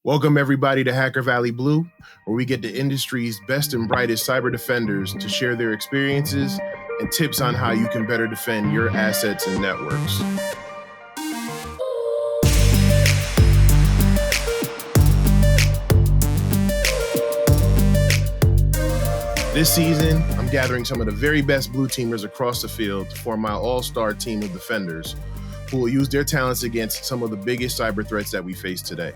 Welcome everybody to Hacker Valley Blue, where we get the industry's best and brightest cyber defenders to share their experiences and tips on how you can better defend your assets and networks. This season, I'm gathering some of the very best blue teamers across the field to form my all-star team of defenders who will use their talents against some of the biggest cyber threats that we face today.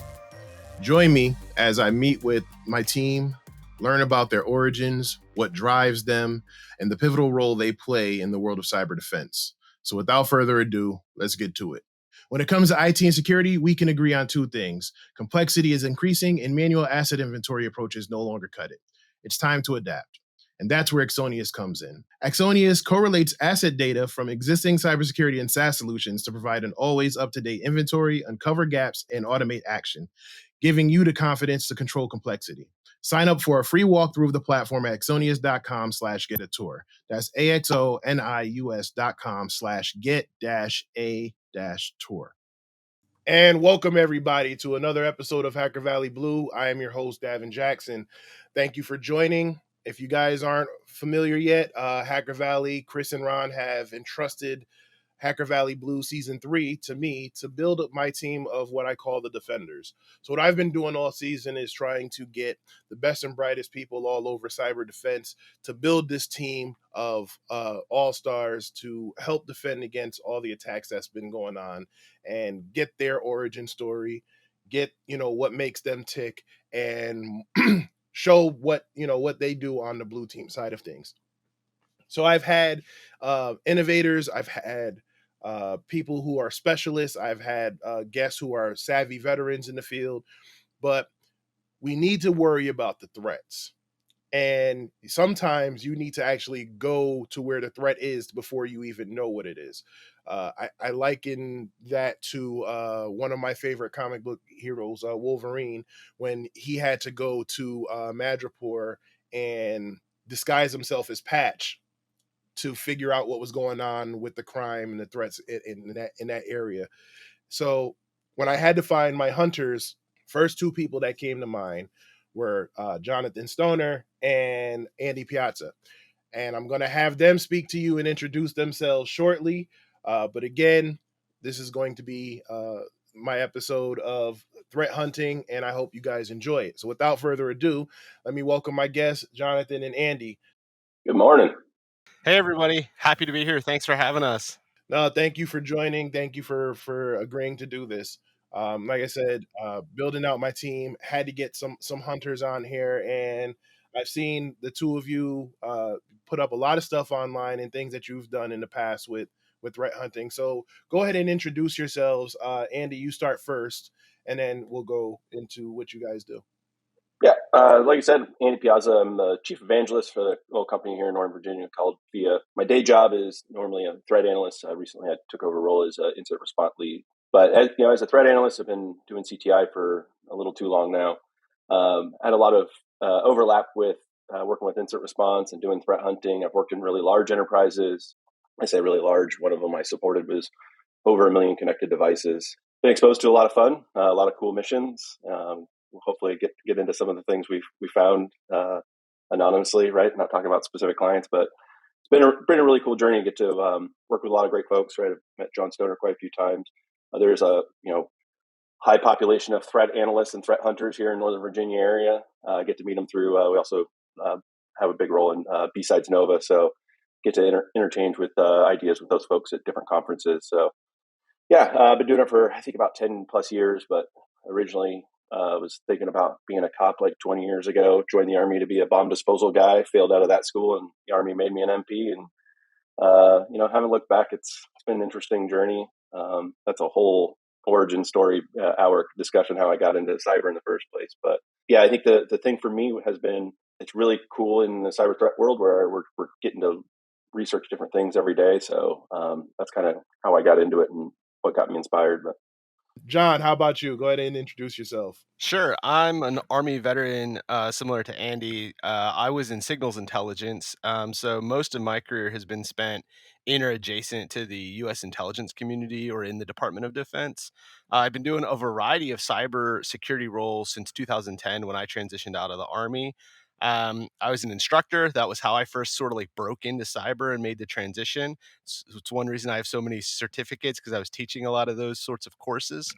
Join me as I meet with my team, learn about their origins, what drives them, and the pivotal role they play in the world of cyber defense. So without further ado, let's get to it. When it comes to IT and security, we can agree on two things. Complexity is increasing and manual asset inventory approaches no longer cut it. It's time to adapt. And that's where Axonius comes in. Axonius correlates asset data from existing cybersecurity and SaaS solutions to provide an always up-to-date inventory, uncover gaps, and automate action, giving you the confidence to control complexity. Sign up for a free walkthrough of the platform at axonius.com/get-a-tour. That's axonius.com/get-a-tour. And welcome everybody to another episode of Hacker Valley Blue. I am your host, Davin Jackson. Thank you for joining. If you guys aren't familiar yet, Hacker Valley, Chris and Ron have entrusted Hacker Valley Blue Season 3 to me to build up my team of what I call the defenders. So what I've been doing all season is trying to get the best and brightest people all over cyber defense to build this team of all-stars to help defend against all the attacks that's been going on and get their origin story, get, what makes them tick, and show what they do on the blue team side of things. So I've had innovators, I've had people who are specialists, I've had guests who are savvy veterans in the field, but we need to worry about the threats. And sometimes you need to actually go to where the threat is before you even know what it is. I liken that to one of my favorite comic book heroes, Wolverine, when he had to go to Madripoor and disguise himself as Patch to figure out what was going on with the crime and the threats in that area. So when I had to find my hunters, first two people that came to mind were Jonathan Stoner and Andy Piazza. And I'm going to have them speak to you and introduce themselves shortly. But again, this is going to be my episode of threat hunting, and I hope you guys enjoy it. So without further ado, let me welcome my guests, Jonathan and Andy. Good morning. Hey, everybody. Happy to be here. Thanks for having us. No, thank you for joining. Thank you for agreeing to do this. Like I said, building out my team, had to get some hunters on here, and I've seen the two of you put up a lot of stuff online and things that you've done in the past with threat hunting. So go ahead and introduce yourselves. Andy, you start first, and then we'll go into what you guys do. Yeah, like you said, Andy Piazza. I'm the chief evangelist for the little company here in Northern Virginia called VIA. My day job is normally a threat analyst. Recently, I took over a role as an incident response lead. But as a threat analyst, I've been doing CTI for a little too long now. I had a lot of overlap with working with incident response and doing threat hunting. I've worked in really large enterprises. I say really large. One of them I supported was over 1 million connected devices. Been exposed to a lot of fun, a lot of cool missions. We'll hopefully get into some of the things we found anonymously, right? Not talking about specific clients, but it's been a really cool journey to get to work with a lot of great folks, right? I've met John Stoner quite a few times. There's a high population of threat analysts and threat hunters here in Northern Virginia area. I get to meet them through. We also have a big role in B-Sides Nova, so get to interchange with ideas with those folks at different conferences. So yeah, I've been doing it for I think about 10 plus years, but originally was thinking about being a cop like 20 years ago, joined the Army to be a bomb disposal guy, failed out of that school, and the Army made me an MP. And, haven't looked back. It's been an interesting journey. That's a whole origin story, hour discussion, how I got into cyber in the first place. But yeah, I think the thing for me has been, it's really cool in the cyber threat world where we're getting to research different things every day. So that's kind of how I got into it and what got me inspired. But John, how about you? Go ahead and introduce yourself. Sure. I'm an Army veteran, similar to Andy. I was in signals intelligence, so most of my career has been spent in or adjacent to the U.S. intelligence community or in the Department of Defense. I've been doing a variety of cyber security roles since 2010 when I transitioned out of the Army. I was an instructor. That was how I first sort of like broke into cyber and made the transition. It's one reason I have so many certificates, because I was teaching a lot of those sorts of courses.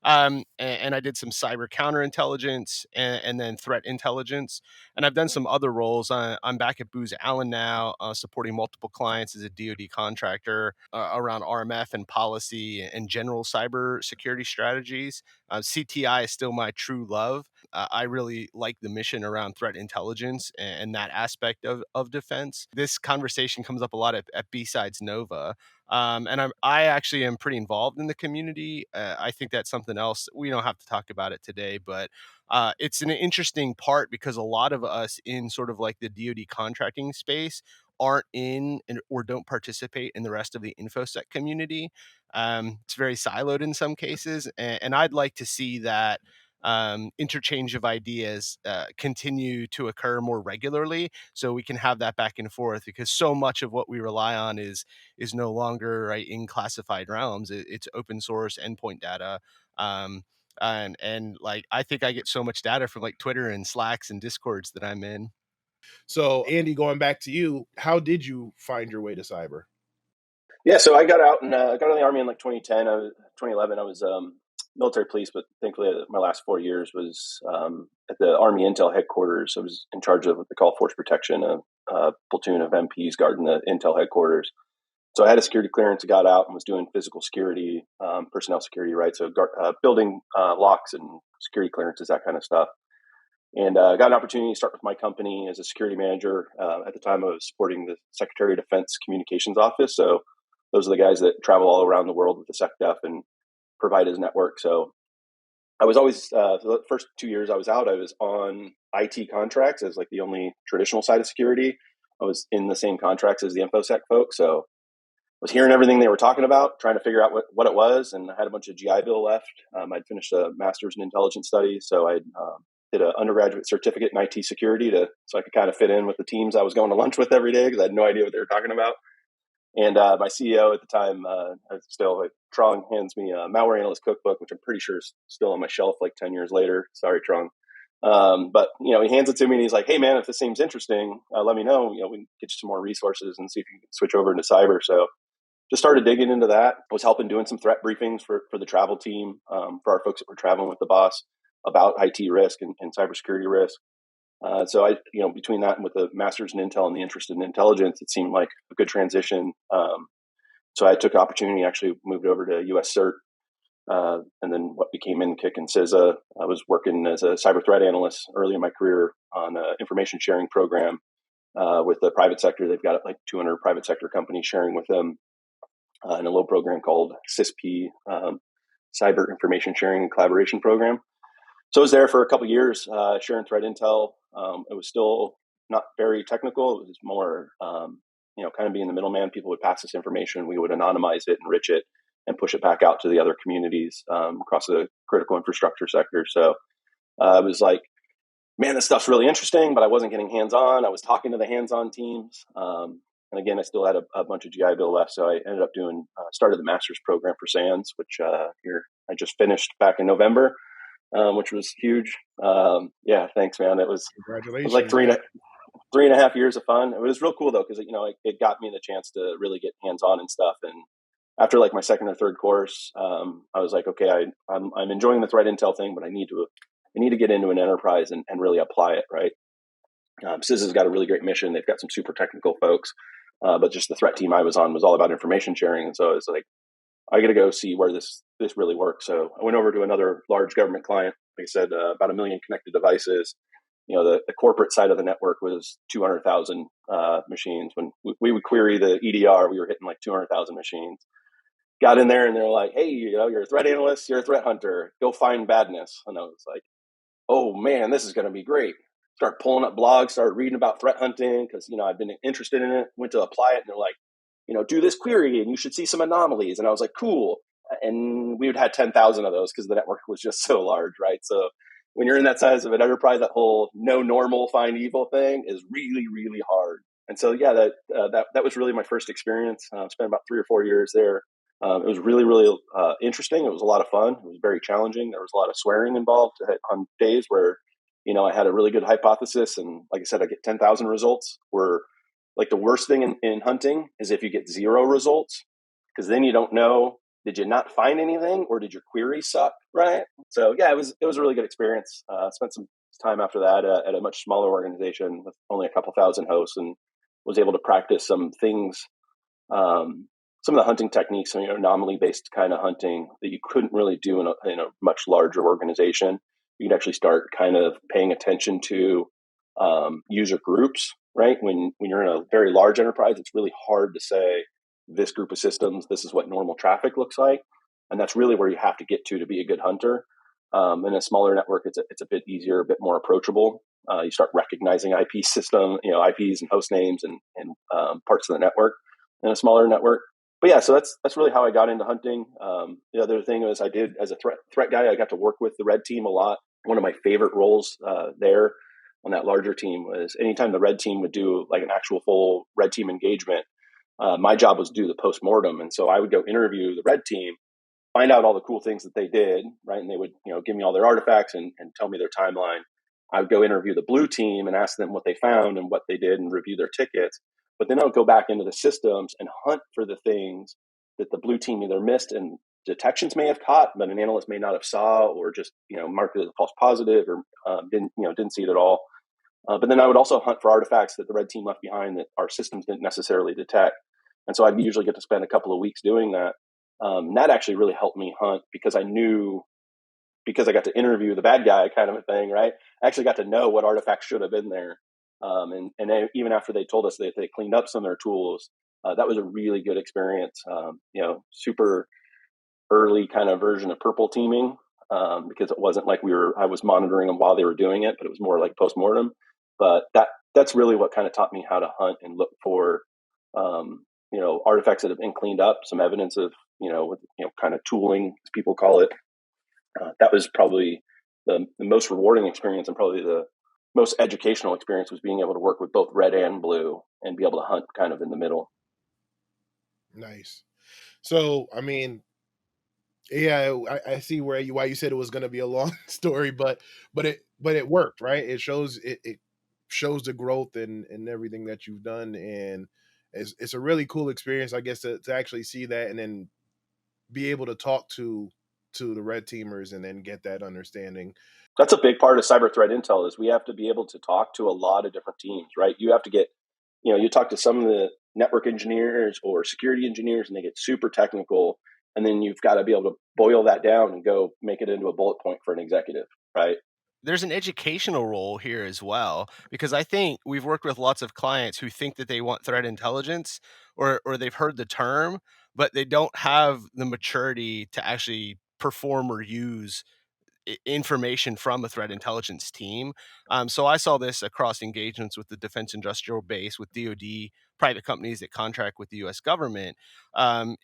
And I did some cyber counterintelligence and then threat intelligence. And I've done some other roles. I'm back at Booz Allen now, supporting multiple clients as a DoD contractor around RMF and policy and general cyber security strategies. CTI is still my true love. I really like the mission around threat intelligence and that aspect of defense. This conversation comes up a lot at B-Sides Nova. I actually am pretty involved in the community. I think that's something else. We don't have to talk about it today, but it's an interesting part because a lot of us in sort of like the DoD contracting space aren't or don't participate in the rest of the InfoSec community. It's very siloed in some cases, and I'd like to see that interchange of ideas continue to occur more regularly, so we can have that back and forth, because so much of what we rely on is no longer right in classified realms. It's open source endpoint data. And like I think I get so much data from like Twitter and Slacks and Discords that I'm in. So, Andy, going back to you, how did you find your way to cyber? Yeah, so I got out and got out of the Army in like 2010. 2011. I was military police, but thankfully my last 4 years was at the Army Intel headquarters. I was in charge of what they call force protection, a platoon of MPs guarding the Intel headquarters. So I had a security clearance, got out and was doing physical security, personnel security, right? So building locks and security clearances, that kind of stuff. And got an opportunity to start with my company as a security manager. At the time, I was supporting the Secretary of Defense Communications Office. So those are the guys that travel all around the world with the SecDef and provide his network. So I was always, for the first 2 years I was out, I was on IT contracts as like the only traditional side of security. I was in the same contracts as the InfoSec folks. So was hearing everything they were talking about, trying to figure out what it was, and I had a bunch of GI Bill left. I'd finished a master's in intelligence studies, so I did an undergraduate certificate in IT security so I could kind of fit in with the teams I was going to lunch with every day, because I had no idea what they were talking about. And my CEO at the time, Trong, hands me a malware analyst cookbook, which I'm pretty sure is still on my shelf like 10 years later. Sorry, Trong. But he hands it to me and he's like, "Hey man, if this seems interesting, let me know. We can get you some more resources and see if you can switch over into cyber." So just started digging into that. I was helping doing some threat briefings for the travel team, for our folks that were traveling with the boss about IT risk and cybersecurity risk. So I, between that and with the master's in Intel and the interest in intelligence, it seemed like a good transition. So I took the opportunity, actually moved over to USCert, and then what became InKick and CISA. I was working as a cyber threat analyst early in my career on an information sharing program with the private sector. They've got like 200 private sector companies sharing with them in a little program called CISP, Cyber Information Sharing and Collaboration Program. So I was there for a couple of years, sharing threat intel. It was still not very technical. It was more, kind of being the middleman. People would pass us information. We would anonymize it, enrich it, and push it back out to the other communities across the critical infrastructure sector. So it was like, man, this stuff's really interesting, but I wasn't getting hands-on. I was talking to the hands-on teams. And again, I still had a bunch of GI Bill left. So I ended up started the master's program for SANS, which I just finished back in November. Which was huge. Yeah, thanks, man. It was like three and a half years of fun. It was real cool though, because it got me the chance to really get hands on and stuff. And after like my second or third course, I was like, okay, I'm enjoying the threat intel thing, but I need to get into an enterprise and really apply it, right? CISA's got a really great mission. They've got some super technical folks, but just the threat team I was on was all about information sharing, and so I was like, I got to go see where this really works. So I went over to another large government client. Like I said, about 1 million connected devices. The corporate side of the network was 200,000 machines. When we would query the EDR, we were hitting like 200,000 machines. Got in there and they're like, "Hey, you're a threat analyst, you're a threat hunter. Go find badness." And I was like, "Oh man, this is going to be great." Start pulling up blogs, started reading about threat hunting because I've been interested in it. Went to apply it, and they're like, do this query and you should see some anomalies. And I was like, cool. And we would have 10,000 of those because the network was just so large, right? So when you're in that size of an enterprise, that whole no normal find evil thing is really, really hard. And so, yeah, that was really my first experience. Spent about 3 or 4 years there. It was really, really interesting. It was a lot of fun. It was very challenging. There was a lot of swearing involved on days where, I had a really good hypothesis, and like I said, I get 10,000 results. Where like the worst thing in hunting is if you get 0 results, because then you don't know, did you not find anything or did your query suck, right? So yeah, it was a really good experience. Spent some time after that at a much smaller organization with only a couple thousand hosts, and was able to practice some things, some of the hunting techniques, anomaly based kind of hunting that you couldn't really do in a much larger organization. You could actually start kind of paying attention to user groups, right? When you're in a very large enterprise, it's really hard to say this group of systems, this is what normal traffic looks like, and that's really where you have to get to be a good hunter. In a smaller network, it's a bit easier, a bit more approachable. You start recognizing IP system, IPs and host names and parts of the network in a smaller network. But yeah, so that's really how I got into hunting. The other thing was I did as a threat guy, I got to work with the red team a lot. One of my favorite roles there on that larger team was anytime the red team would do like an actual full red team engagement, my job was to do the postmortem. And so I would go interview the red team, find out all the cool things that they did, right? And they would, give me all their artifacts and tell me their timeline. I would go interview the blue team and ask them what they found and what they did and review their tickets. But then I would go back into the systems and hunt for the things that the blue team either missed and detections may have caught, but an analyst may not have saw, or just, marked it as a false positive, or didn't see it at all. But then I would also hunt for artifacts that the red team left behind that our systems didn't necessarily detect. And so I'd usually get to spend a couple of weeks doing that. And that actually really helped me hunt, because I knew, because I got to interview the bad guy kind of a thing, right? I actually got to know what artifacts should have been there. And even after they told us that they cleaned up some of their tools, that was a really good experience. Super early kind of version of purple teaming, because it wasn't like I was monitoring them while they were doing it, but it was more like postmortem. But that's really what kind of taught me how to hunt and look for, artifacts that have been cleaned up, some evidence of, kind of tooling, as people call it. That was probably the most rewarding experience, and probably the most educational experience, was being able to work with both red and blue and be able to hunt kind of in the middle. Nice. So, I mean, yeah, I see why you said it was going to be a long story, but it worked, right? It shows the growth and everything that you've done, and it's a really cool experience, I guess, to actually see that and then be able to talk to the red teamers and then get that understanding. That's a big part of cyber threat intel, is we have to be able to talk to a lot of different teams, right? You have to get, you talk to some of the network engineers or security engineers, and they get super technical. And then you've got to be able to boil that down and go make it into a bullet point for an executive, right? There's an educational role here as well, because I think we've worked with lots of clients who think that they want threat intelligence, or they've heard the term, but they don't have the maturity to actually perform or use information from a threat intelligence team. So I saw this across engagements with the defense industrial base, with DoD, private companies that contract with the U.S. government,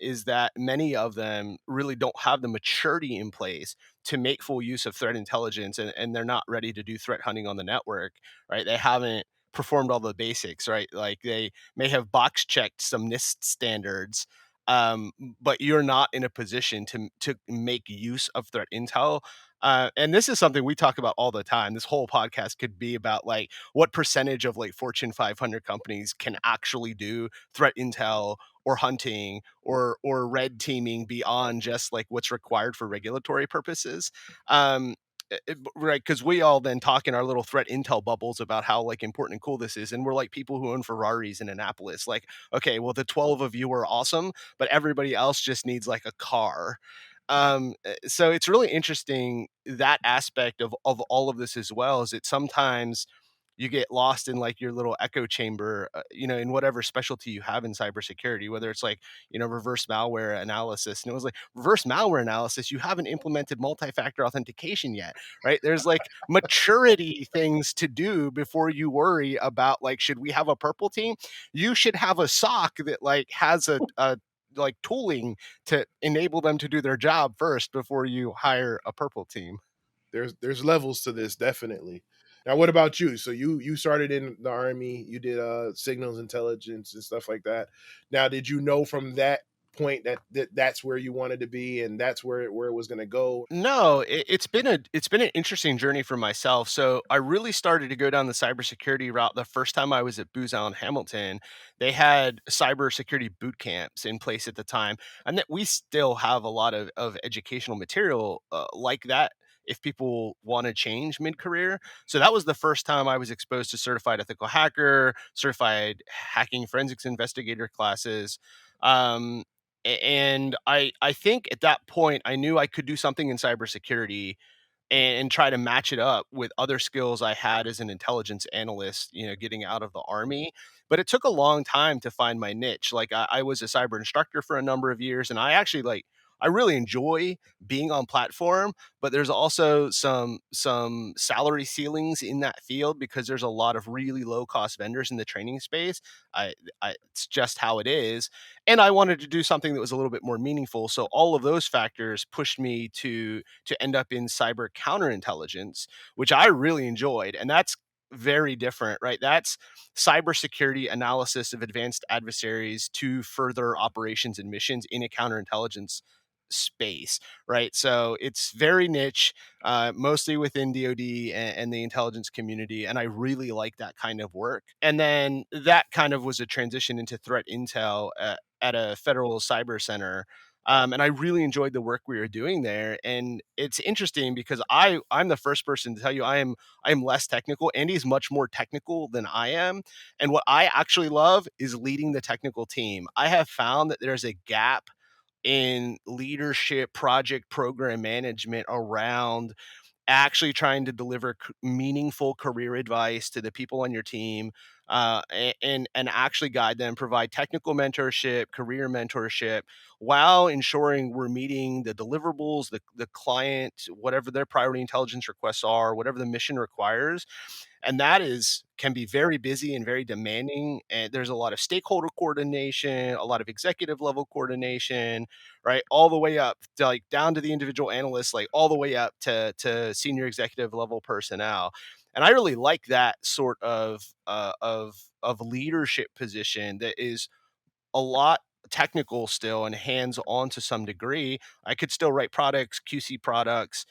is that many of them really don't have the maturity in place to make full use of threat intelligence, and they're not ready to do threat hunting on the network, right? They haven't performed all the basics, right? Like they may have box checked some NIST standards, but you're not in a position to make use of threat intel. And this is something we talk about all the time. This whole podcast could be about like what percentage of like Fortune 500 companies can actually do threat intel or hunting or red teaming beyond just like what's required for regulatory purposes. Right, because we all then talk in our little threat intel bubbles about how like important and cool this is, and we're like people who own Ferraris in Annapolis. Like, okay, well the 12 of you are awesome, but everybody else just needs like a car. So it's really interesting, that aspect of all of this as well, is that sometimes you get lost in like your little echo chamber, in whatever specialty you have in cybersecurity, whether it's like, reverse malware analysis. And it was like, reverse malware analysis, you haven't implemented multi-factor authentication yet, right? There's like maturity things to do before you worry about like, should we have a purple team? You should have a SOC that like has a like tooling to enable them to do their job first before you hire a purple team. There's levels to this, definitely. Now, what about you? So you started in the Army, you did signals intelligence and stuff like that. Now, did you know from that point that's where you wanted to be and that's where it was going to go? No, it's been an interesting journey for myself. So I really started to go down the cybersecurity route the first time I was at Booz Allen Hamilton. They had cybersecurity boot camps in place at the time, and that we still have a lot of educational material like that if people want to change mid-career. So that was the first time I was exposed to certified ethical hacker, certified hacking forensics investigator classes. Um, and I think at that point I knew I could do something in cybersecurity and try to match it up with other skills I had as an intelligence analyst, getting out of the army. But it took a long time to find my niche. Like I was a cyber instructor for a number of years, and I actually I really enjoy being on platform, but there's also some salary ceilings in that field because there's a lot of really low cost vendors in the training space. It's just how it is, and I wanted to do something that was a little bit more meaningful. So all of those factors pushed me to end up in cyber counterintelligence, which I really enjoyed, and that's very different, right? That's cybersecurity analysis of advanced adversaries to further operations and missions in a counterintelligence space, right? So it's very niche, mostly within DoD and the intelligence community, and I really like that kind of work. And then that kind of was a transition into threat intel at a federal cyber center. And I really enjoyed the work we were doing there. And it's interesting because I'm the first person to tell you I am less technical. Andy's much more technical than I am. And what I actually love is leading the technical team. I have found that there's a gap in leadership, project program management around actually trying to deliver meaningful career advice to the people on your team, and actually guide them, provide technical mentorship, career mentorship, while ensuring we're meeting the deliverables, the client, whatever their priority intelligence requests are, whatever the mission requires. And that is can be very busy and very demanding, and there's a lot of stakeholder coordination, a lot of executive level coordination, right, all the way up to like down to the individual analysts, like all the way up to senior executive level personnel. And I really like that sort of leadership position that is a lot technical still and hands on to some degree. I could still write products, QC products,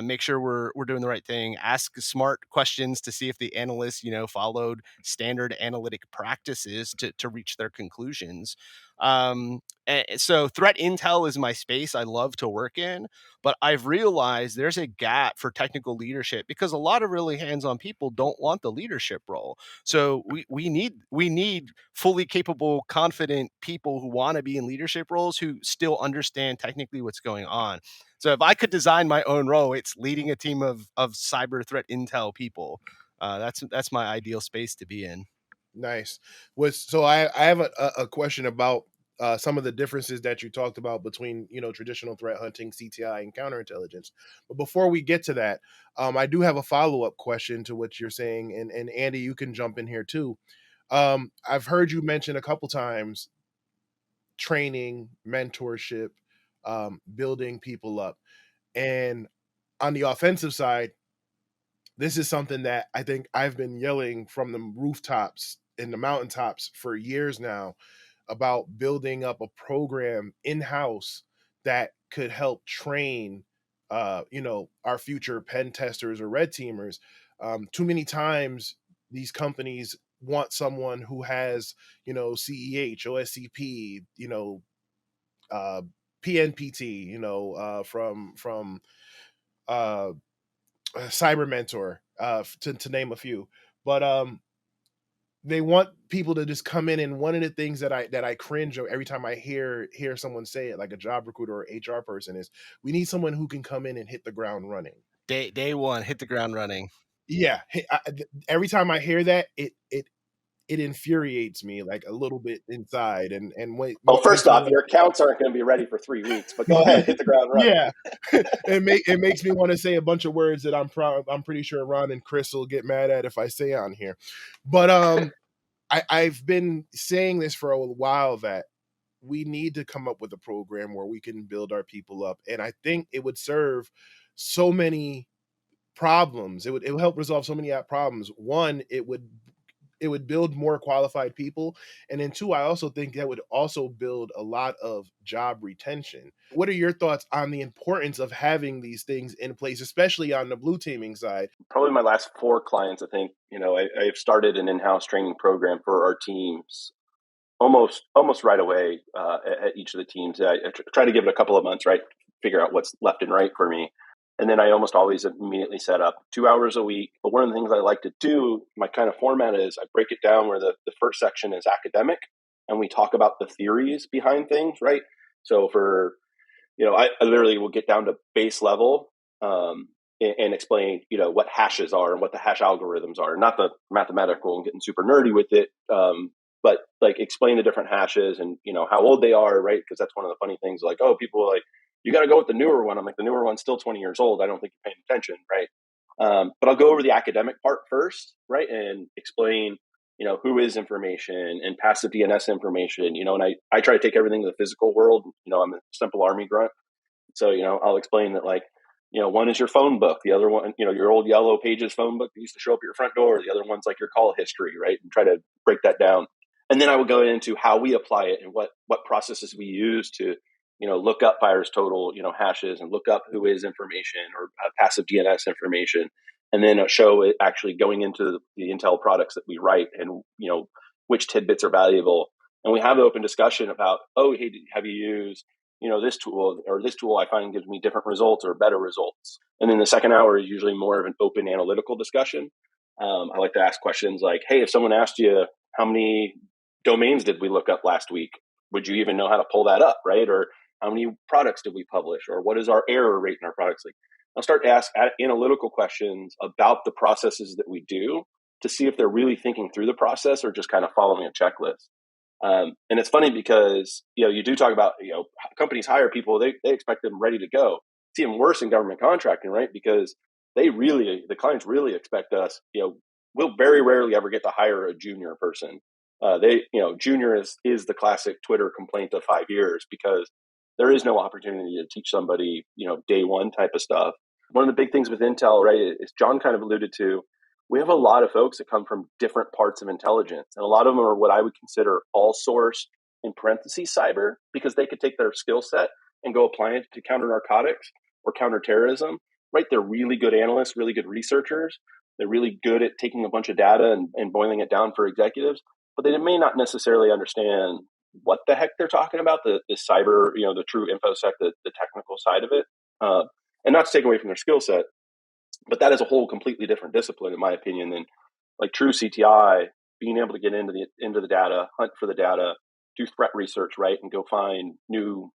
make sure we're doing the right thing, ask smart questions to see if the analysts, followed standard analytic practices to reach their conclusions. So threat intel is my space I love to work in, but I've realized there's a gap for technical leadership because a lot of really hands-on people don't want the leadership role. So we need fully capable, confident people who want to be in leadership roles who still understand technically what's going on. So if I could design my own role, it's leading a team of cyber threat intel people. That's my ideal space to be in. Nice. I have a question about some of the differences that you talked about between traditional threat hunting, CTI, and counterintelligence. But before we get to that, I do have a follow up question to what you're saying, and Andy, you can jump in here too. I've heard you mention a couple times training, mentorship, building people up, and on the offensive side, this is something that I think I've been yelling from the rooftops and the mountaintops for years now about building up a program in house that could help train, our future pen testers or red teamers. Too many times, these companies want someone who has, CEH, OSCP, uh, PNPT, from uh, Cyber Mentor, to name a few. But they want people to just come in, and one of the things that I cringe every time I hear someone say it, like a job recruiter or HR person, is we need someone who can come in and hit the ground running. Day one, hit the ground running. Yeah, every time I hear that, it infuriates me like a little bit inside, and what Well, first makes me off, want. your accounts aren't going to be ready for 3 weeks, but go ahead, hit the ground running. Yeah, it makes me want to say a bunch of words that I'm pretty sure Ron and Chris will get mad at if I say on here, but I've been saying this for a while that we need to come up with a program where we can build our people up. And I think it would serve so many problems. It would help resolve so many problems. One, it would build more qualified people, and then two, I also think that would also build a lot of job retention. What are your thoughts on the importance of having these things in place, especially on the blue teaming side? Probably my last 4 clients, I think, I've started an in-house training program for our teams almost right away at each of the teams. I try to give it a couple of months, right? Figure out what's left and right for me. And then I almost always immediately set up 2 hours a week. But one of the things I like to do, my kind of format is I break it down where the first section is academic and we talk about the theories behind things, right? So I literally will get down to base level and explain, what hashes are and what the hash algorithms are. Not the mathematical and getting super nerdy with it, but like explain the different hashes and, how old they are, right? Because that's one of the funny things. Like, oh, people are like, you got to go with the newer one. I'm like, the newer one's still 20 years old. I don't think you're paying attention, right? But I'll go over the academic part first, right, and explain, who is information and passive DNS information, and I try to take everything to the physical world. I'm a simple Army grunt. So, I'll explain that, like, one is your phone book. The other one, your old Yellow Pages phone book that used to show up at your front door. The other one's like your call history, right? And try to break that down. And then I would go into how we apply it and what processes we use to, look up virus total, hashes and look up who is information or passive DNS information. And then show it actually going into the Intel products that we write and, which tidbits are valuable. And we have an open discussion about, oh, hey, have you used, this tool, or this tool I find gives me different results or better results. And then the second hour is usually more of an open analytical discussion. I like to ask questions like, hey, if someone asked you how many domains did we look up last week, would you even know how to pull that up, right? Or how many products did we publish? Or what is our error rate in our products? Like, I'll start to ask analytical questions about the processes that we do to see if they're really thinking through the process or just kind of following a checklist. And it's funny because, you do talk about, companies hire people, they expect them ready to go. It's even worse in government contracting, right? Because the clients really expect us, we'll very rarely ever get to hire a junior person. Junior is the classic Twitter complaint of 5 years because there is no opportunity to teach somebody, day one type of stuff. One of the big things with Intel, right, is John kind of alluded to, we have a lot of folks that come from different parts of intelligence. And a lot of them are what I would consider all source in parentheses cyber, because they could take their skill set and go apply it to counter narcotics or counterterrorism, right? They're really good analysts, really good researchers. They're really good at taking a bunch of data and boiling it down for executives, but they may not necessarily understand what the heck they're talking about, the cyber, the true InfoSec, the technical side of it. And not to take away from their skill set, but that is a whole completely different discipline, in my opinion, than like true CTI, being able to get into the data, hunt for the data, do threat research, right, and go find new,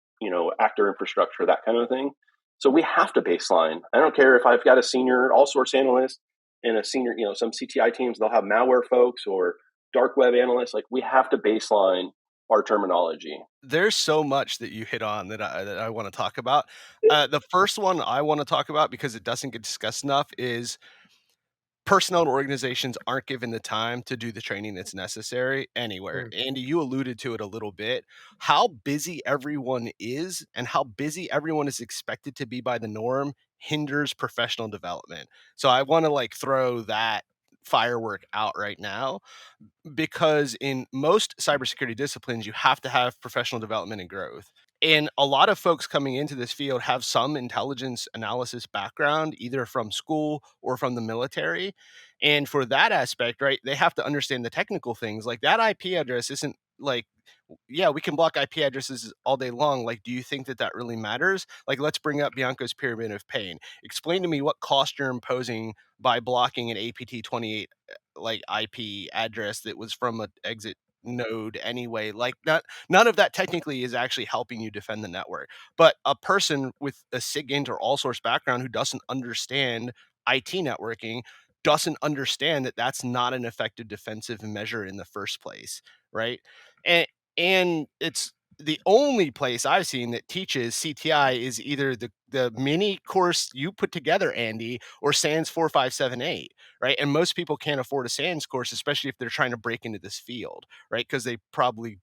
actor infrastructure, that kind of thing. So we have to baseline. I don't care if I've got a senior all source analyst and a senior, some CTI teams, they'll have malware folks or dark web analysts. Like, we have to baseline our terminology. There's so much that you hit on that I want to talk about. The first one I want to talk about, because it doesn't get discussed enough, is personnel and organizations aren't given the time to do the training that's necessary anywhere. Andy, you alluded to it a little bit. How busy everyone is and how busy everyone is expected to be by the norm hinders professional development. So I want to throw that firework out right now, because in most cybersecurity disciplines, you have to have professional development and growth. And a lot of folks coming into this field have some intelligence analysis background, either from school or from the military. And for that aspect, right, they have to understand the technical things. Like, that IP address isn't like, yeah, we can block IP addresses all day long. Like, do you think that really matters? Like, let's bring up Bianco's pyramid of pain. Explain to me what cost you're imposing by blocking an APT 28 IP address that was from an exit node anyway. Like, none of that technically is actually helping you defend the network. But a person with a SIGINT or all source background who doesn't understand IT networking doesn't understand that that's not an effective defensive measure in the first place, right? And it's the only place I've seen that teaches CTI is either the mini course you put together, Andy, or SANS 4578, right? And most people can't afford a SANS course, especially if they're trying to break into this field, right? Because they probably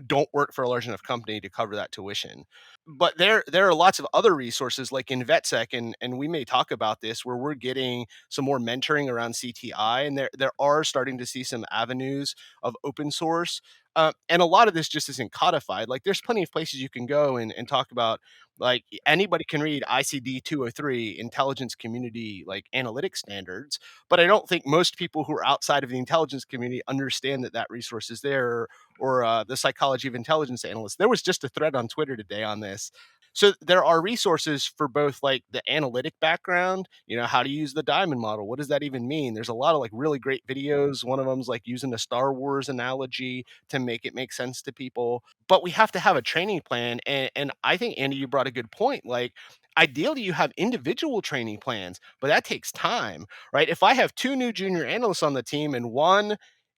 don't work for a large enough company to cover that tuition. But there are lots of other resources like in VetSec, and we may talk about this, where we're getting some more mentoring around CTI, and there are starting to see some avenues of open source. And a lot of this just isn't codified. Like there's plenty of places you can go and talk about, like anybody can read ICD 203 intelligence community like analytics standards, but I don't think most people who are outside of the intelligence community understand that that resource is there, or the psychology of intelligence analysts. There was just a thread on Twitter today on this. So there are resources for both like the analytic background, how to use the diamond model. What does that even mean? There's a lot of like really great videos. One of them's like using a Star Wars analogy to make it make sense to people. But we have to have a training plan. And I think, Andy, you brought a good point. Like, ideally, you have individual training plans, but that takes time, right? If I have two new junior analysts on the team and one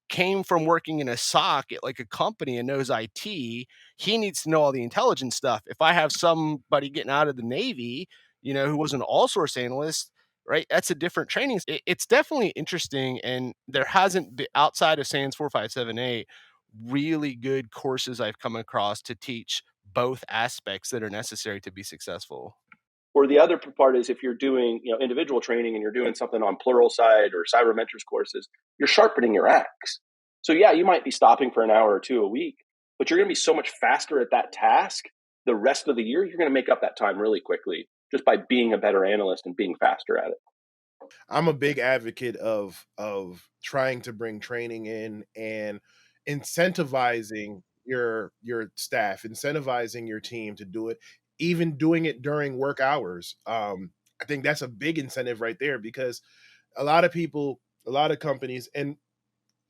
came from working in a SOC at like a company and knows IT, he needs to know all the intelligence stuff. If I have somebody getting out of the Navy, who was an all source analyst, right? That's a different training. It's definitely interesting. And there hasn't been, outside of SANS 4578, really good courses I've come across to teach both aspects that are necessary to be successful. Or the other part is if you're doing individual training and you're doing something on Pluralsight or Cyber Mentors courses, you're sharpening your axe. So yeah, you might be stopping for an hour or two a week, but you're going to be so much faster at that task the rest of the year. You're going to make up that time really quickly just by being a better analyst and being faster at it. I'm a big advocate of trying to bring training in and incentivizing your staff, incentivizing your team to do it, even doing it during work hours. I think that's a big incentive right there, because a lot of people, a lot of companies, and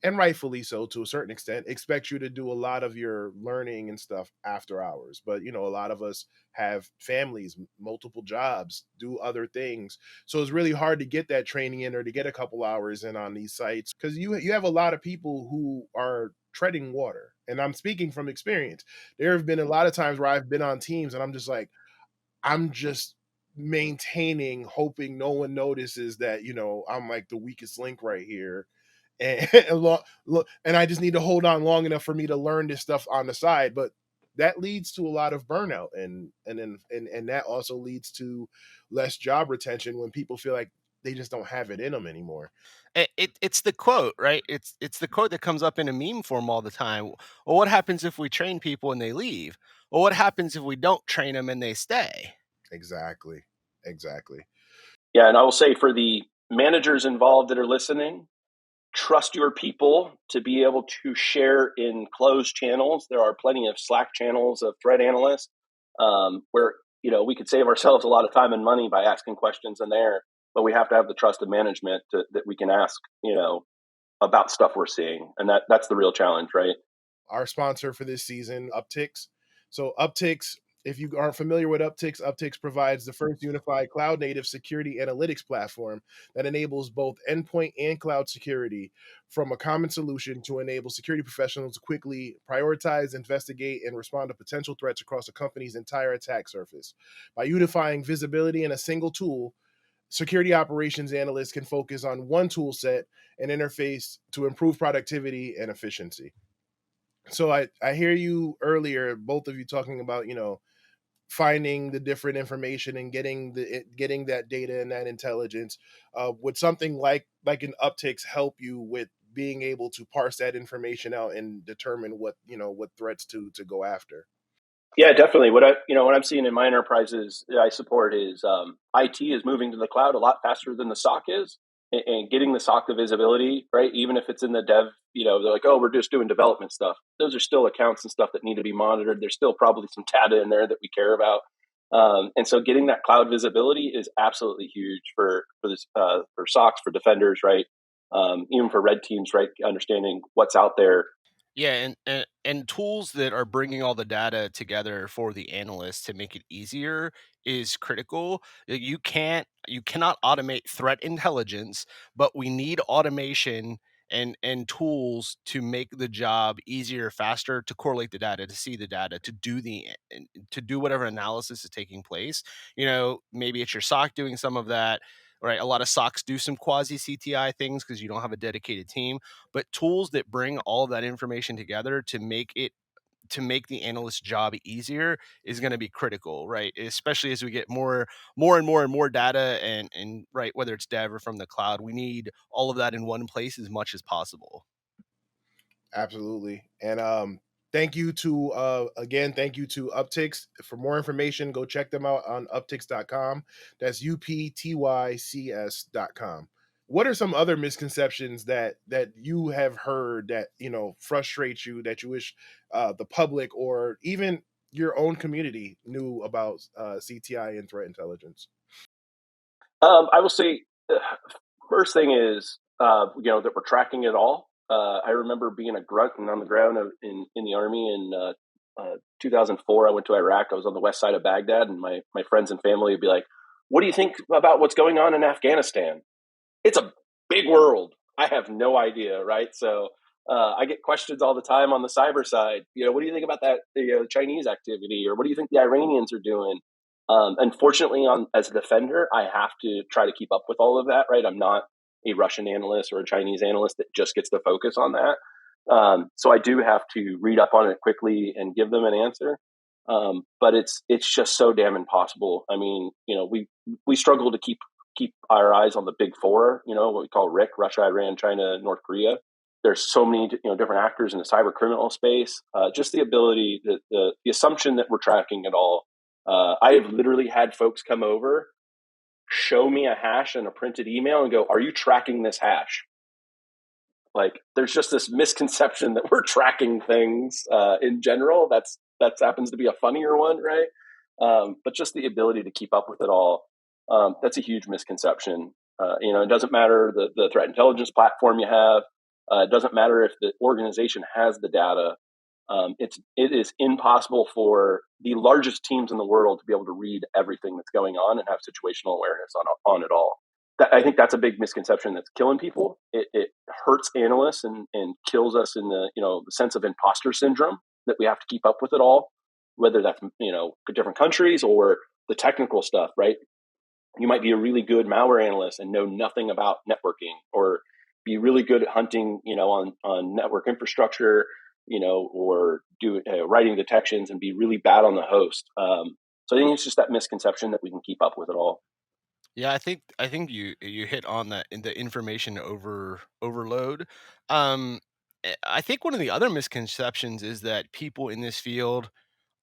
rightfully so to a certain extent, expect you to do a lot of your learning and stuff after hours. But a lot of us have families, multiple jobs, do other things, so it's really hard to get that training in or to get a couple hours in on these sites, because you have a lot of people who are treading water. And I'm speaking from experience. There have been a lot of times where I've been on teams and I'm just like, I'm just maintaining, hoping no one notices that I'm like the weakest link right here, and and I just need to hold on long enough for me to learn this stuff on the side. But that leads to a lot of burnout, and that also leads to less job retention when people feel like they just don't have it in them anymore. It's the quote, right? It's the quote that comes up in a meme form all the time. Well, what happens if we train people and they leave? Well, what happens if we don't train them and they stay? Exactly. Yeah, and I will say for the managers involved that are listening, trust your people to be able to share in closed channels. There are plenty of Slack channels of threat analysts where we could save ourselves a lot of time and money by asking questions in there, but we have to have the trusted management that we can ask about stuff we're seeing, and that's the real challenge, right? Our sponsor for this season, Upticks. So Upticks, if you aren't familiar with Upticks provides the first unified cloud-native security analytics platform that enables both endpoint and cloud security from a common solution to enable security professionals to quickly prioritize, investigate, and respond to potential threats across a company's entire attack surface. By unifying visibility in a single tool, security operations analysts can focus on one tool set and interface to improve productivity and efficiency. So I hear you earlier, both of you talking about finding the different information and getting that data and that intelligence. Would something like an Upticks help you with being able to parse that information out and determine what threats to go after? Yeah, definitely. What I'm seeing in my enterprises that I support is IT is moving to the cloud a lot faster than the SOC is, and getting the SOC the visibility, right? Even if it's in the dev, they're like, oh, we're just doing development stuff. Those are still accounts and stuff that need to be monitored. There's still probably some data in there that we care about, and so getting that cloud visibility is absolutely huge for this for SOCs, for defenders, right? Even for red teams, right? Understanding what's out there. Yeah, and tools that are bringing all the data together for the analysts to make it easier is critical. You cannot automate threat intelligence, but we need automation and tools to make the job easier, faster, to correlate the data, to see the data, to do whatever analysis is taking place. Maybe it's your SOC doing some of that. Right, a lot of SOCs do some quasi CTI things because you don't have a dedicated team, but tools that bring all of that information together to make it to make the analyst's job easier is going to be critical, right? Especially as we get more data and right, whether it's dev or from the cloud, we need all of that in one place as much as possible. Absolutely. And thank you to thank you to Upticks. For more information, go check them out on upticks.com. That's uptycs.com. What are some other misconceptions that you have heard that, you know, frustrate you, that you wish the public or even your own community knew about CTI and threat intelligence? I will say, first thing is, that we're tracking it all. I remember being a grunt and on the ground in the Army in 2004. I went to Iraq. I was on the west side of Baghdad, and my friends and family would be like, "What do you think about what's going on in Afghanistan?" It's a big world. I have no idea, right? So I get questions all the time on the cyber side. What do you think about that? The Chinese activity, or what do you think the Iranians are doing? Unfortunately, as a defender, I have to try to keep up with all of that, right? I'm not a Russian analyst or a Chinese analyst that just gets to focus on that. So I do have to read up on it quickly and give them an answer. But it's just so damn impossible. I mean, we struggle to keep our eyes on the big four, what we call RIC: Russia, Iran, China, North Korea. There's so many different actors in the cyber criminal space. Just the ability, the assumption that we're tracking it all. I have literally had folks come over, show me a hash and a printed email and go, "Are you tracking this hash?" Like, there's just this misconception that we're tracking things in general. That happens to be a funnier one, right? But just the ability to keep up with it all, that's a huge misconception. It doesn't matter the threat intelligence platform you have. It doesn't matter if the organization has the data. It is impossible for the largest teams in the world to be able to read everything that's going on and have situational awareness on it all. I think that's a big misconception that's killing people. It hurts analysts and kills us in the sense of imposter syndrome, that we have to keep up with it all, whether that's different countries or the technical stuff, right? You might be a really good malware analyst and know nothing about networking, or be really good at hunting, on network infrastructure, or do writing detections and be really bad on the host. So I think it's just that misconception that we can keep up with it all. Yeah, I think you hit on that in the information overload. I think one of the other misconceptions is that people in this field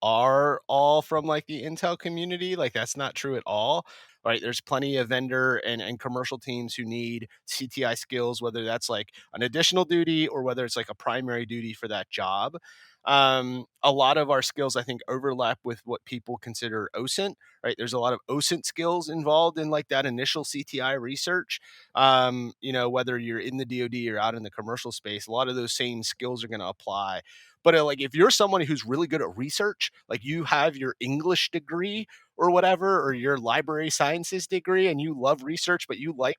are all from like the Intel community. Like, that's not true at all. Right. There's plenty of vendor and commercial teams who need CTI skills, whether that's like an additional duty or whether it's like a primary duty for that job. A lot of our skills, I think, overlap with what people consider OSINT, right? There's a lot of OSINT skills involved in like that initial CTI research. Whether you're in the DoD or out in the commercial space, a lot of those same skills are going to apply. But like, if you're someone who's really good at research, like you have your English degree or whatever, or your library sciences degree, and you love research, but you like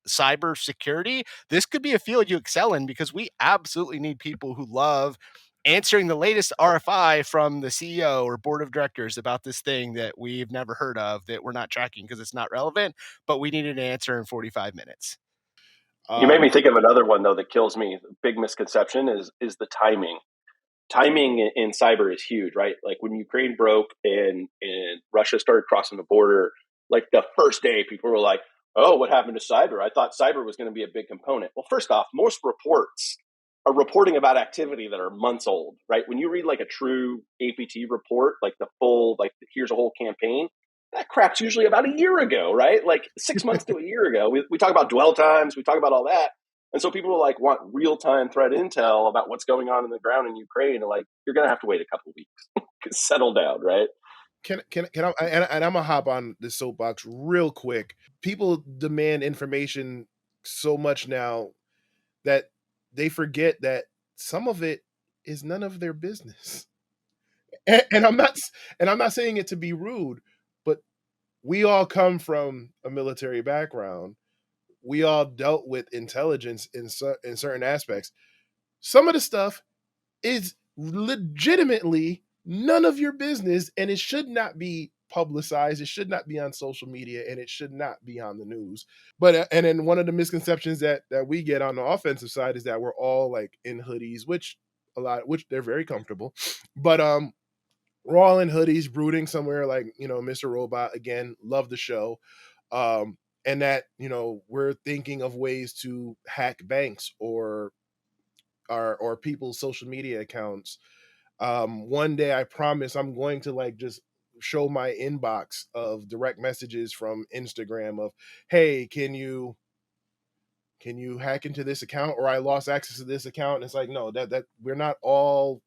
cybersecurity, this could be a field you excel in, because we absolutely need people who love answering the latest RFI from the CEO or board of directors about this thing that we've never heard of, that we're not tracking because it's not relevant, but we need an answer in 45 minutes. You made me think of another one, though, that kills me. The big misconception is the timing. Timing in cyber is huge, right? Like, when Ukraine broke and Russia started crossing the border, like the first day, people were like, "Oh, what happened to cyber? I thought cyber was going to be a big component." Well, first off, most reports are reporting about activity that are months old, right? When you read like a true APT report, like the full, like, here's a whole campaign, that crap's usually about a year ago, right? Like 6 months to a year ago. We talk about dwell times, we talk about all that. And so people like want real-time threat intel about what's going on in the ground in Ukraine. And like, you're going to have to wait a couple of weeks. Settle down, right? Can I, and I'm gonna hop on this soapbox real quick. People demand information so much now that they forget that some of it is none of their business. And I'm not saying it to be rude, but we all come from a military background. We all dealt with intelligence in certain aspects. Some of the stuff is legitimately none of your business, and it should not be publicized. It should not be on social media, and it should not be on the news. But and then one of the misconceptions that we get on the offensive side is that we're all like in hoodies, which a lot, which they're very comfortable. But we're all in hoodies, brooding somewhere, like, Mr. Robot again. Love the show. And that, we're thinking of ways to hack banks or people's social media accounts. One day I promise I'm going to like just show my inbox of direct messages from Instagram of, hey, can you hack into this account, or I lost access to this account. And it's like, no, that we're not all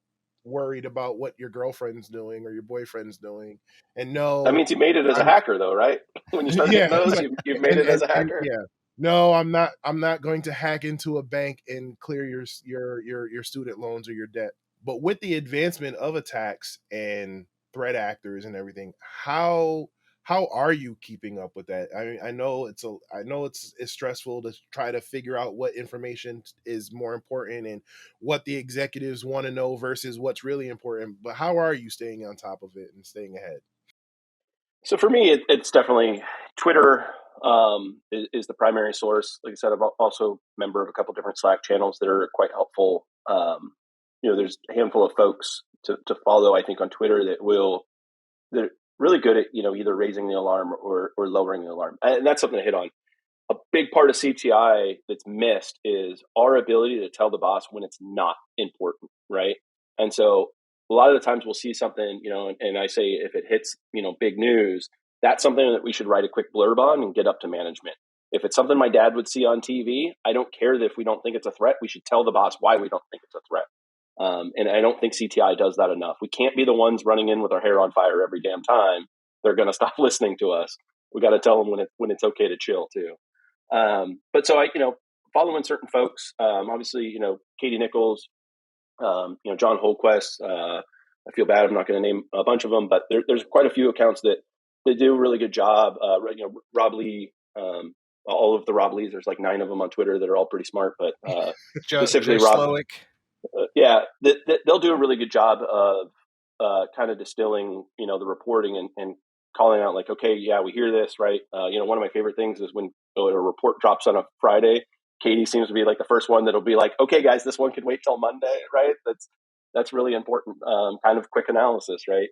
worried about what your girlfriend's doing or your boyfriend's doing. And That no, means you made it as a I'm hacker, though, right? When you start yeah, getting those, you've made it as a and hacker. yeah. No, I'm not going to hack into a bank and clear your student loans or your debt. But with the advancement of attacks and threat actors and everything, how are you keeping up with that? I mean, I know it's stressful to try to figure out what information is more important and what the executives want to know versus what's really important. But how are you staying on top of it and staying ahead? So for me, it's definitely Twitter is the primary source. Like I said, I'm also a member of a couple different Slack channels that are quite helpful. There's a handful of folks to follow, I think, on Twitter they're really good at either raising the alarm or lowering the alarm, and that's something to hit on. A big part of CTI that's missed is our ability to tell the boss when it's not important, right? And so a lot of the times we'll see something, and I say if it hits, big news, that's something that we should write a quick blurb on and get up to management. If it's something my dad would see on TV, I don't care that if we don't think it's a threat, we should tell the boss why we don't think it's a threat. And I don't think CTI does that enough. We can't be the ones running in with our hair on fire every damn time. They're going to stop listening to us. We got to tell them when it's okay to chill too. But so I, following certain folks, obviously, Katie Nichols, John Holquest. I feel bad. I'm not going to name a bunch of them, but there's quite a few accounts that they do a really good job. Rob Lee, all of the Rob Lees. There's like 9 of them on Twitter that are all pretty smart, but Joe specifically Rob. Slowick. They'll do a really good job of kind of distilling, the reporting and calling out like, okay, yeah, we hear this, right? One of my favorite things is when a report drops on a Friday, Katie seems to be like the first one that'll be like, okay, guys, this one can wait till Monday, right? That's really important, kind of quick analysis, right?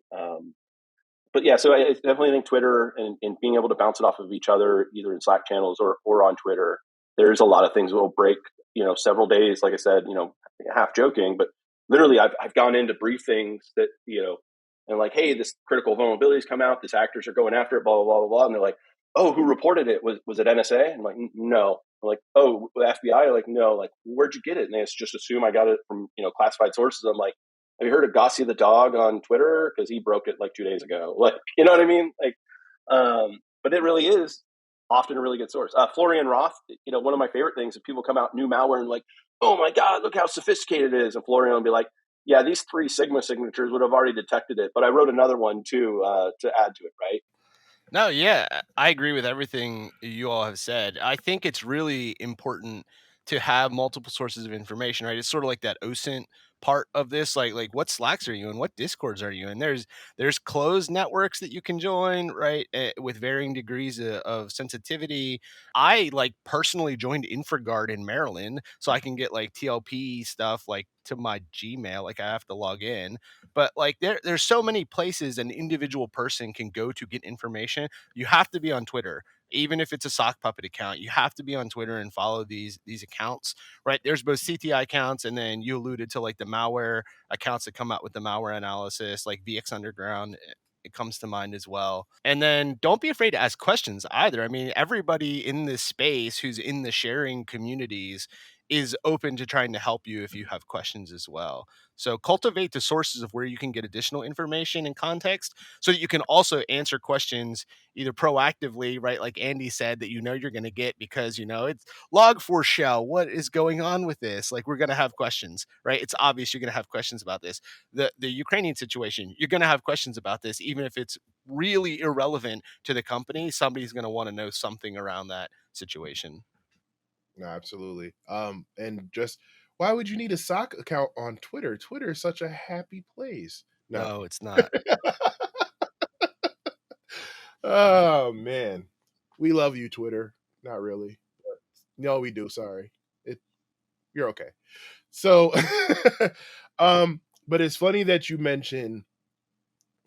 But yeah, so I definitely think Twitter and being able to bounce it off of each other, either in Slack channels or on Twitter, there's a lot of things that will break, several days. Like I said, half joking, but literally I've gone in to brief things that, and like, hey, this critical vulnerability has come out. These actors are going after it, blah, blah, blah, blah, blah. And they're like, oh, who reported it? Was it NSA? And I'm like, no. I'm like, oh, the FBI? Like, no. Like, where'd you get it? And they just assume I got it from, classified sources. I'm like, have you heard of Gossi the dog on Twitter? Because he broke it like 2 days ago. Like, you know what I mean? Like, but it really is often a really good source. Florian Roth, one of my favorite things is people come out new malware and like, oh my God, look how sophisticated it is. And Florian will be like, yeah, these 3 Sigma signatures would have already detected it, but I wrote another one too to add to it, right? No, yeah, I agree with everything you all have said. I think it's really important to have multiple sources of information, right? It's sort of like that OSINT part of this, like what Slacks are you in, what Discords are you in? There's closed networks that you can join, right, with varying degrees of sensitivity. I like personally joined InfraGard in Maryland, so I can get like TLP stuff like to my Gmail, like I have to log in. But like there's so many places an individual person can go to get information. You have to be on Twitter. Even if it's a sock puppet account, you have to be on Twitter and follow these accounts, right? There's both CTI accounts, and then you alluded to like the malware accounts that come out with the malware analysis, like VX Underground. It comes to mind as well. And then don't be afraid to ask questions either. I mean, everybody in this space who's in the sharing communities is open to trying to help you if you have questions as well. So cultivate the sources of where you can get additional information and context so that you can also answer questions either proactively, right? Like Andy said, that you're going to get because, it's log4shell. What is going on with this? Like, we're going to have questions, right? It's obvious you're going to have questions about this. The Ukrainian situation, you're going to have questions about this, even if it's really irrelevant to the company. Somebody's going to want to know something around that situation. No, absolutely. And just why would you need a sock account on Twitter? Twitter is such a happy place. No, it's not. Oh man, we love you, Twitter. Not really. But, no, we do. Sorry. You're okay. So, but it's funny that you mention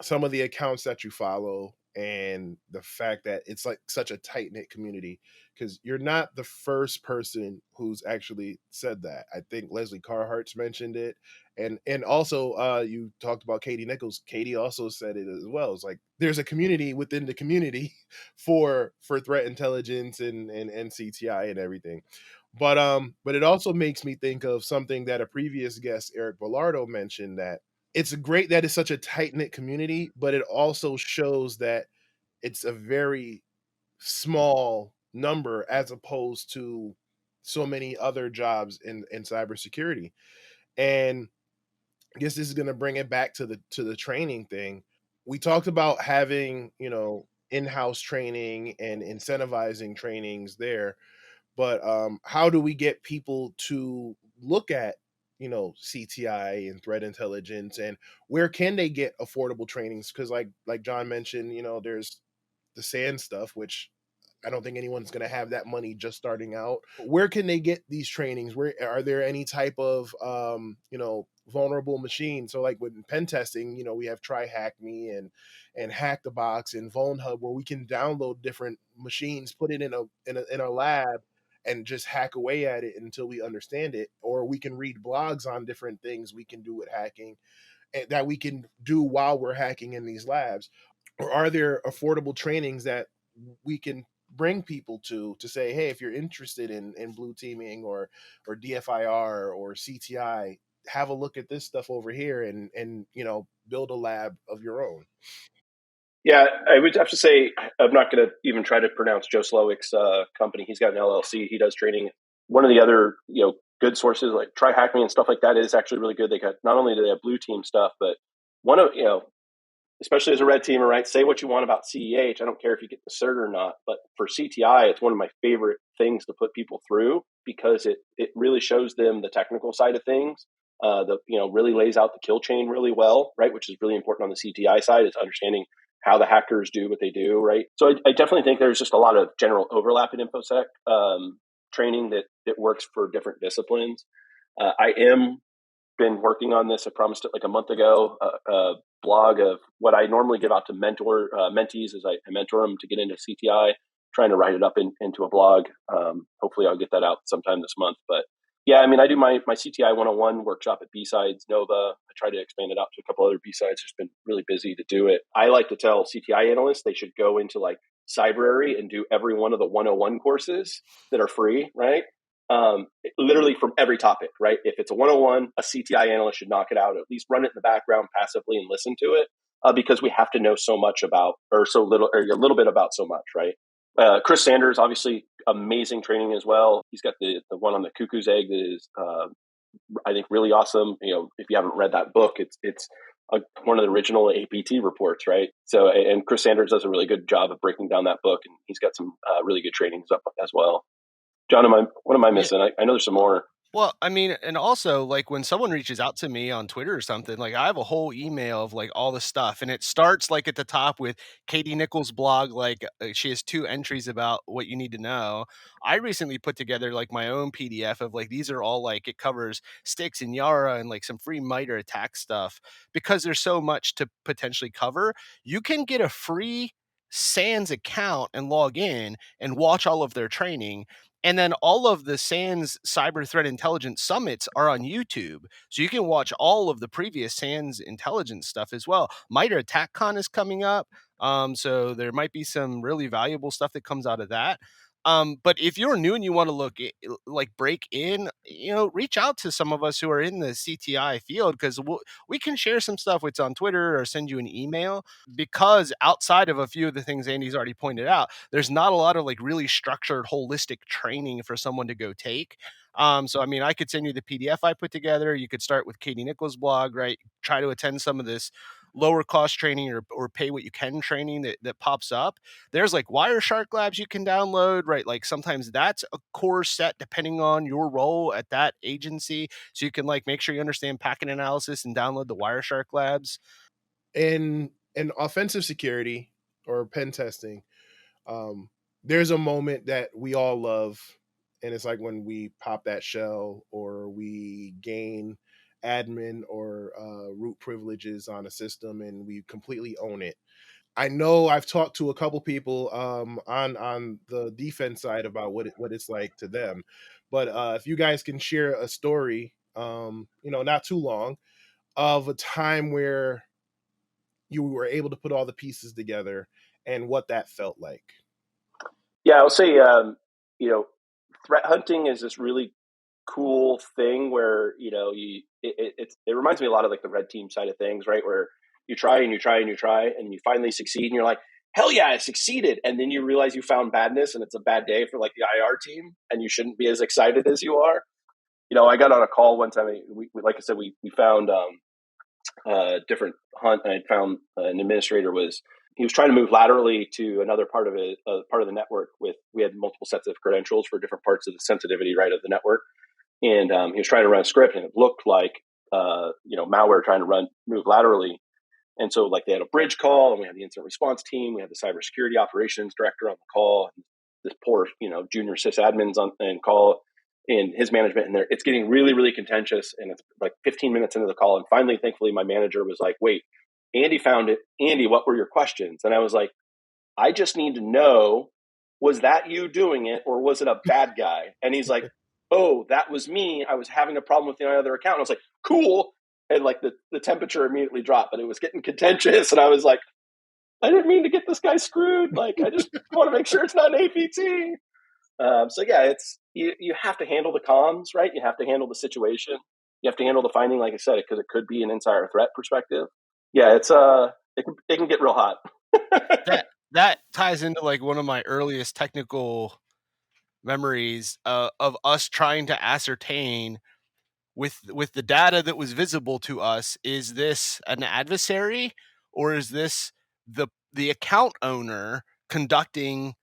some of the accounts that you follow and the fact that it's like such a tight knit community, because you're not the first person who's actually said that. I think Leslie Carhart's mentioned it, and also you talked about Katie Nichols. Katie also said it as well. It's like there's a community within the community for threat intelligence and NCTI and everything. But it also makes me think of something that a previous guest, Eric Bellardo, mentioned, that it's great that it's such a tight knit community, but it also shows that it's a very small number as opposed to so many other jobs in cybersecurity. And I guess this is going to bring it back to the training thing. We talked about having, in-house training and incentivizing trainings there, but how do we get people to look at, CTI and threat intelligence, and where can they get affordable trainings? Because like John mentioned, there's the sand stuff, which I don't think anyone's going to have that money just starting out. Where can they get these trainings? Where are there any type of vulnerable machines? So like with pen testing, we have Try Hack Me and Hack the Box and Vuln Hub, where we can download different machines, put it in a lab, and just hack away at it until we understand it. Or we can read blogs on different things we can do with hacking, that we can do while we're hacking in these labs. Or are there affordable trainings that we can bring people to say, hey, if you're interested in blue teaming or DFIR or CTI, have a look at this stuff over here and build a lab of your own. Yeah, I would have to say I'm not going to even try to pronounce Joe Slowick's company. He's got an LLC. He does training. One of the other good sources like Try Hack Me and stuff like that is actually really good. They got, not only do they have blue team stuff, but one of especially as a red teamer, right? Say what you want about CEH. I don't care if you get the cert or not, but for CTI, it's one of my favorite things to put people through because it really shows them the technical side of things. Really lays out the kill chain really well, right? Which is really important on the CTI side, is understanding how the hackers do what they do, right? So I definitely think there's just a lot of general overlap in InfoSec training that works for different disciplines. I am been working on this. I promised it like a month ago, a blog of what I normally give out to mentees as I mentor them to get into CTI, trying to write it up into a blog. Hopefully I'll get that out sometime this month. But yeah, I mean, I do my CTI 101 workshop at B-Sides Nova. I try to expand it out to a couple other B-Sides. Just been really busy to do it. I like to tell CTI analysts they should go into like Cybrary and do every one of the 101 courses that are free, right? Literally from every topic, right? If it's a 101, a CTI analyst should knock it out, at least run it in the background passively and listen to it, because we have to know so much about, or so little, or a little bit about so much, right? Chris Sanders, obviously amazing training as well. He's got the one on the cuckoo's egg that is, I think, really awesome. If you haven't read that book, it's one of the original APT reports, right? So, and Chris Sanders does a really good job of breaking down that book, and he's got some really good trainings up as well. John, what am I missing? I know there's some more. Well, I mean, and also like when someone reaches out to me on Twitter or something, like I have a whole email of like all the stuff, and it starts like at the top with Katie Nichols' blog. Like she has 2 entries about what you need to know. I recently put together like my own PDF of like these are all like it covers Sticks and Yara and like some free MITRE attack stuff because there's so much to potentially cover. You can get a free SANS account and log in and watch all of their training. And then all of the SANS cyber threat intelligence summits are on YouTube. So you can watch all of the previous SANS intelligence stuff as well. MITRE AttackCon is coming up. So there might be some really valuable stuff that comes out of that. But if you're new and you want to look like break in, reach out to some of us who are in the CTI field because we can share some stuff what's on Twitter or send you an email. Because outside of a few of the things Andy's already pointed out, there's not a lot of like really structured, holistic training for someone to go take. So I mean, I could send you the PDF I put together. You could start with Katie Nichols' blog, right? Try to attend some of this lower cost training or pay what you can training that pops up. There's like Wireshark labs you can download, right? Like sometimes that's a course set depending on your role at that agency. So you can like make sure you understand packet analysis and download the Wireshark labs. In offensive security or pen testing, there's a moment that we all love, And it's like when we pop that shell or we gain admin or root privileges on a system and we completely own it. I know I've talked to a couple people on the defense side about what it's like to them, but if you guys can share a story, not too long, of a time where you were able to put all the pieces together and what that felt like. Yeah, I'll say, threat hunting is this really cool thing where, it reminds me a lot of like the red team side of things, right? Where you try and you try and you try and you finally succeed and you're like, hell yeah, I succeeded. And then you realize you found badness and it's a bad day for like the IR team and you shouldn't be as excited as you are. I got on a call one time. Like I said, we found different hunt. And I found an administrator he was trying to move laterally to another part of it, part of the network. We had multiple sets of credentials for different parts of the sensitivity, right, of the network, and he was trying to run a script, and it looked like malware trying to move laterally. And so, like, they had a bridge call, and we had the incident response team, we had the cybersecurity operations director on the call, and this poor junior sysadmins on call, in his management, and it's getting really, really contentious, and it's like 15 minutes into the call, and finally, thankfully, my manager was like, "Wait, Andy found it. Andy, what were your questions?" And I was like, "I just need to know, was that you doing it, or was it a bad guy?" And he's like, "Oh, that was me. I was having a problem with the other account." And I was like, "Cool." And like the temperature immediately dropped, but it was getting contentious, and I was like, "I didn't mean to get this guy screwed. Like, I just want to make sure it's not an APT." So yeah, it's you have to handle the comms, right? You have to handle the situation. You have to handle the finding, like I said, because it could be an insider threat perspective. Yeah, it can get real hot. that ties into like one of my earliest technical memories of us trying to ascertain with the data that was visible to us, is this an adversary or is this the account owner conducting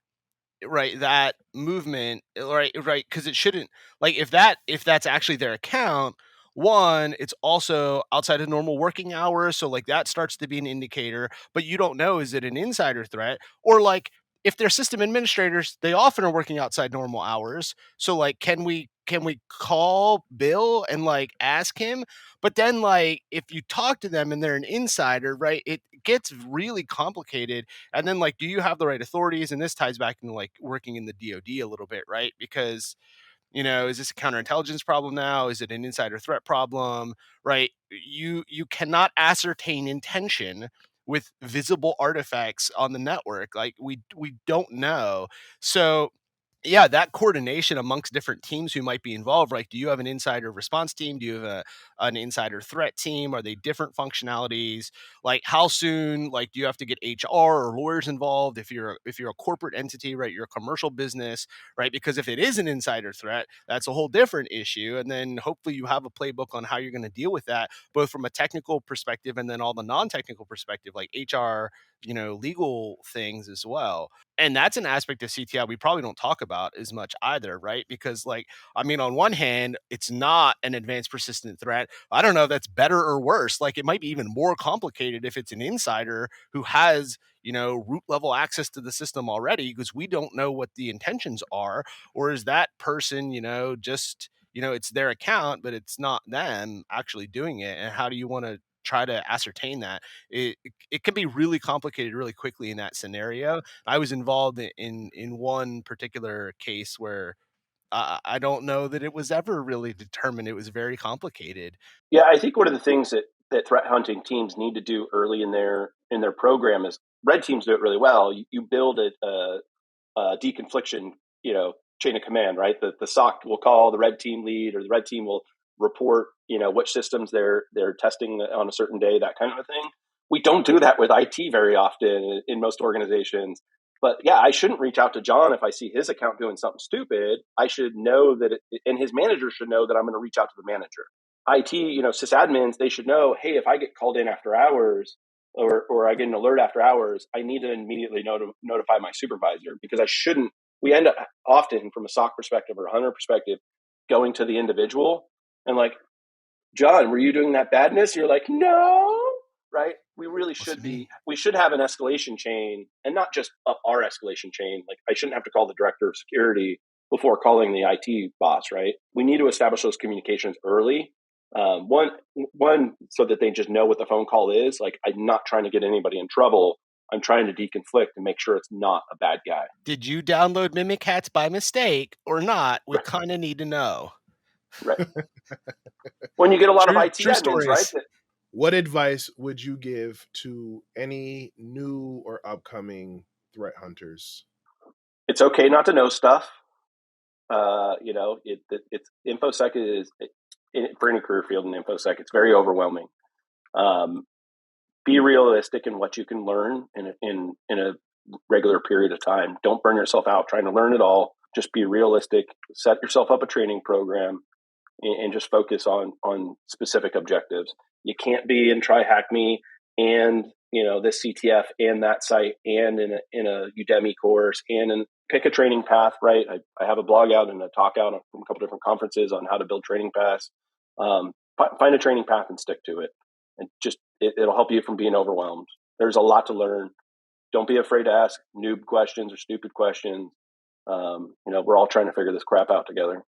that movement, right, because it shouldn't, like, if that's actually their account, one, it's also outside of normal working hours, so like that starts to be an indicator, but you don't know, is it an insider threat, or like if they're system administrators, they often are working outside normal hours, so like can we call Bill and like ask him? But then like if you talk to them and they're an insider, right, it gets really complicated. And then like, do you have the right authorities? And this ties back into like working in the DoD a little bit, right? Because is this a counterintelligence problem now? Is it an insider threat problem? Right? You cannot ascertain intention with visible artifacts on the network. Like we don't know. So yeah, that coordination amongst different teams who might be involved, right? Do you have an insider response team? Do you have an insider threat team? Are they different functionalities? Like how soon, like, do you have to get HR or lawyers involved if you're a corporate entity, right? You're a commercial business, right? Because if it is an insider threat, that's a whole different issue. And then hopefully you have a playbook on how you're going to deal with that, both from a technical perspective and then all the non-technical perspective, like HR, legal things as well. And that's an aspect of CTI we probably don't talk about as much either, right? Because like, I mean, on one hand, it's not an advanced persistent threat. I don't know if that's better or worse. Like it might be even more complicated if it's an insider who has, root level access to the system already, because we don't know what the intentions are. Or is that person, just, it's their account, but it's not them actually doing it. And how do you want to try to ascertain that? It can be really complicated really quickly in that scenario. I was involved in one particular case where I don't know that it was ever really determined. It was very complicated. Yeah, I think one of the things that threat hunting teams need to do early in their program is, red teams do it really well. You build a deconfliction, chain of command, right? The SOC will call the red team lead, or the red team will report, which systems they're testing on a certain day, that kind of a thing. We don't do that with IT very often in most organizations. But yeah, I shouldn't reach out to John if I see his account doing something stupid. I should know that, and his manager should know that I'm going to reach out to the manager. IT, sysadmins, they should know, hey, if I get called in after hours, or I get an alert after hours, I need to immediately notify my supervisor, because I shouldn't. We end up often, from a SOC perspective or a hunter perspective, going to the individual and like, John, were you doing that badness? You're like, no, right? We really should be. We should have an escalation chain, and not just our escalation chain. Like, I shouldn't have to call the director of security before calling the IT boss, right? We need to establish those communications early. One, so that they just know what the phone call is. Like, I'm not trying to get anybody in trouble. I'm trying to deconflict and make sure it's not a bad guy. Did you download Mimikatz by mistake or not? We kind of need to know. Right. When you get a lot of IT True admins, right? stories. What advice would you give to any new or upcoming threat hunters? It's okay not to know stuff. It's InfoSec is for any career field in InfoSec. It's very overwhelming. Be realistic in what you can learn in a regular period of time. Don't burn yourself out trying to learn it all. Just be realistic. Set yourself up a training program and just focus on specific objectives. You can't be in Try Hack Me and this CTF and that site and in a Udemy course and pick a training path, right? I have a blog out and a talk out from a couple different conferences on how to build training paths. Find a training path and stick to it, and just it'll help you from being overwhelmed. There's a lot to learn. Don't be afraid to ask noob questions or stupid questions. We're all trying to figure this crap out together.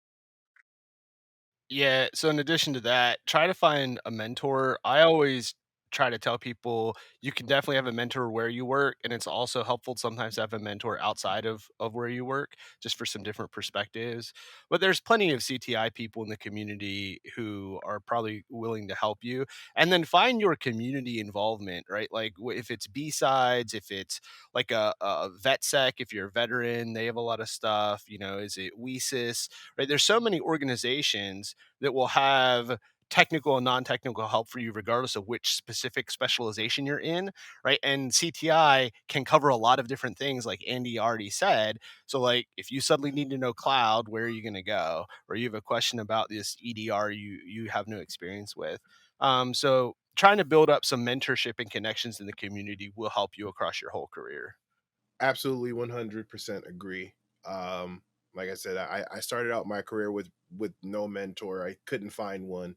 Yeah, so in addition to that, try to find a mentor. I always try to tell people you can definitely have a mentor where you work, and it's also helpful sometimes to have a mentor outside of where you work, just for some different perspectives. But there's plenty of CTI people in the community who are probably willing to help you. And then find your community involvement, right? Like if it's B-sides, if it's like a vet sec, if you're a veteran, they have a lot of stuff. Is it WESIS, right? There's so many organizations that will have technical and non-technical help for you regardless of which specific specialization you're in, right? And CTI can cover a lot of different things, like Andy already said. So like if you suddenly need to know cloud, where are you going to go? Or you have a question about this EDR you have no experience with. So trying to build up some mentorship and connections in the community will help you across your whole career. Absolutely 100% agree. Like I said, I started out my career with no mentor. I couldn't find one,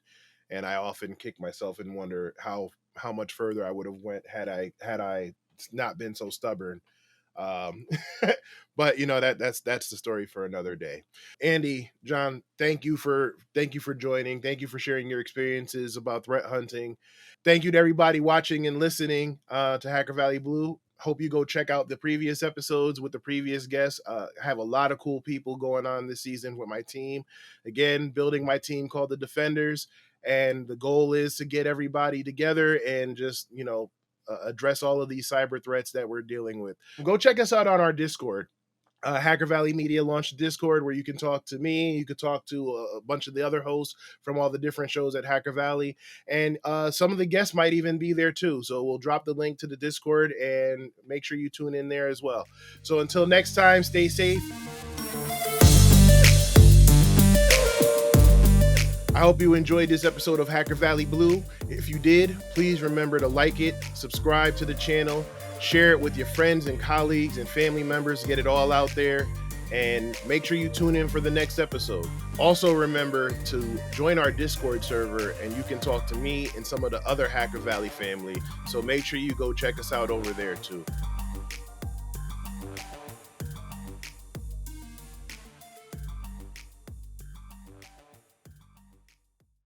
and I often kick myself and wonder how much further I would have went had I not been so stubborn. Um, but that's the story for another day. Andy, John, thank you for joining. Thank you for sharing your experiences about threat hunting. Thank you to everybody watching and listening to Hacker Valley Blue. Hope you go check out the previous episodes with the previous guests. I have a lot of cool people going on this season with my team. Again, building my team called the Defenders. And the goal is to get everybody together and just, address all of these cyber threats that we're dealing with. Go check us out on our Discord. Hacker Valley Media launched a Discord where you can talk to me. You could talk to a bunch of the other hosts from all the different shows at Hacker Valley. And some of the guests might even be there too. So we'll drop the link to the Discord and make sure you tune in there as well. So until next time, stay safe. I hope you enjoyed this episode of Hacker Valley Blue. If you did, please remember to like it, subscribe to the channel, share it with your friends and colleagues and family members, get it all out there, and make sure you tune in for the next episode. Also remember to join our Discord server, and you can talk to me and some of the other Hacker Valley family. So make sure you go check us out over there too.